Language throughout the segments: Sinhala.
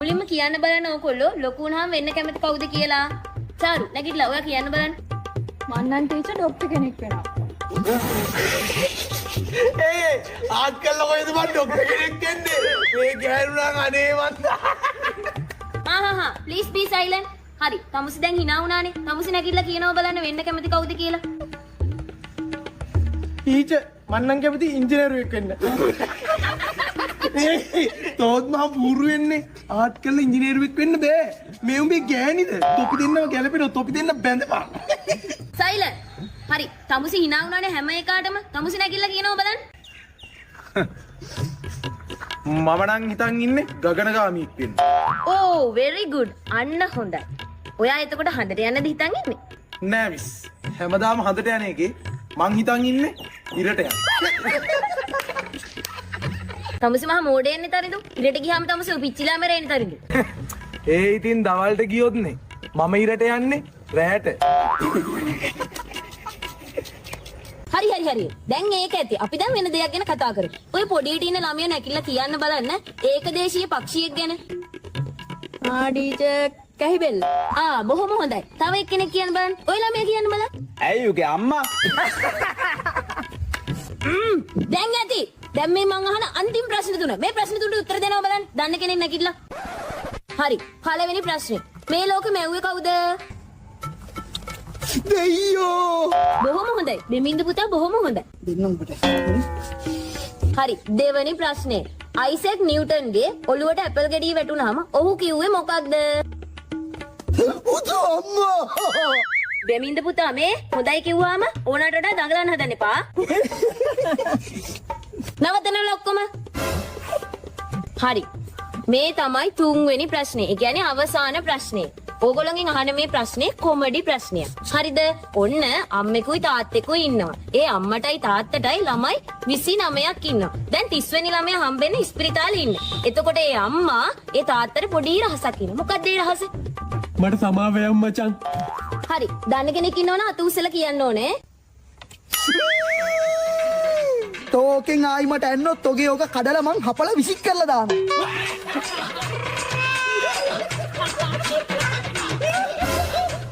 මුලින්ම කියන්න බලන්න ඕකොල්ලෝ ලොකු වුණාම වෙන්න කැමති කවුද කියලා. සාරු නැගිටලා ඔයා කියන්න බලන්න. මන්නම් ටීචර් ડોක්ටර් කෙනෙක් වෙනවා. ඒ ආත් කළා කොහෙද මම ડોක්ටර් කෙනෙක් වෙන්නේ? මේ ගෑනුණා අනේ මන්ද. Please B silent. හරි. තමුසි දැන් hina වුණානේ. තමුසි නැගිටලා කියනවා බලන්න වෙන්න කැමති කවුද කියලා. ටීචර් මන්නම් කැමති ඉංජිනේරුවෙක් වෙන්න. තෝත් මම බූරු වෙන්නේ ආත් කළා ඉංජිනේරුවෙක් වෙන්න බෑ. මේ උඹේ ගෑනිද? තොපි දෙන්නව ගැලපෙනවා. තොපි දෙන්න බැඳපන්. සයිලන්ට්. හරි. තමුසි hina වුණානේ හැම එකාටම. තමුසි නැගිටලා කියනවා බලන්න. මම නම් හිතන් ඉන්නේ ගගනගාමීක් වෙන්න. ඕ very good. අන්න හොඳයි. ඔයා එතකොට හඳට යන්නද හිතන් ඉන්නේ? නෑ මිස්. හැමදාම හඳට යන එකේ මං හිතන් ඉන්නේ ඉරට යන්න. තමුසි මහා මෝඩයෙන්නේ තරිදු. ඉරට ගියාම තමුසි පිච්චිලා මැරෙන්නේ තරිදු. ඒ ඉතින් දවල්ට ගියොත්නේ මම ඉරට යන්නේ රැට. හරි. දැන් ඒක ඇති. අපි දැන් වෙන දෙයක් ගැන කතා කරමු. ඔය පොඩියට ඉන්න ළමයා නැකිලා කියන්න බලන්න ඒකදේශීය පක්ෂියෙක් ගැන. ටීචර් කැහිබෙල්ල. බොහොම හොඳයි. තව එක්කෙනෙක් කියන්න බලන්න. ඔය ළමයා කියන්න බලන්න. ඇයි උගේ අම්මා? දැන් ඇති. දැන් මේ මං අහන අන්තිම ප්‍රශ්න තුන. මේ ප්‍රශ්න තුනට උත්තර දෙනවා බලන්න. දන්න කෙනෙක් නැකිట్లా. හරි. පළවෙනි ප්‍රශ්නේ. මේ ලෝකෙ මැව්වේ කවුද? දෙයියෝ. බොහොම හොඳයි. දෙමින්ද පුතා බොහොම හොඳයි. දෙන්නම් පුතේ. හරි. දෙවෙනි ප්‍රශ්නේ. අයිසැක් නිව්ටන්ගේ ඔළුවට ඇපල් ගෙඩිය වැටුනහම ඔහු කිව්වේ මොකක්ද? උතු අම්මා. දෙමින්ද පුතා මේ හොඳයි කිව්වාම ඕනට වඩා දඟලන්න හදන්න එපා. නවත්තනවල ඔක්කොම. හරි. මේ තමයි තුන්වෙනි ප්‍රශ්නේ. ඒ කියන්නේ අවසාන ප්‍රශ්නේ. ඕගොල්ලෝගෙන් අහන මේ ප්‍රශ්නේ කොමඩි ප්‍රශ්නයක්. හරිද? ඔන්න අම්මෙකුයි තාත්තෙකුයි ඉන්නවා. ඒ අම්මටයි තාත්තටයි ළමයි 29ක් ඉන්නවා. දැන් 30 වෙනි ළමයා හම්බෙන්නේ ඉස්පිරිතාලේ ඉන්න. එතකොට ඒ අම්මා ඒ තාත්තට පොඩි රහසක් ඉන්නවා. මොකක්ද ඒ රහස? මට සමාව වෙයම් මචං. හරි. දන්න කෙනෙක් ඉන්නවනම් අත උස්සලා කියන්න ඕනේ. තෝකෙන් ආයි මට ඇන්නොත් ඔගේ ඕක කඩලා මං හපලා විසික් කරලා දානවා.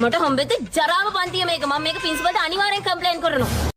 මට හම්බෙද්ද ජරාම පන්තිය මේක. මම මේක ප්‍රින්සිපල්ට අනිවාර්යෙන් කම්ප්ලේන්ට් කරනවා.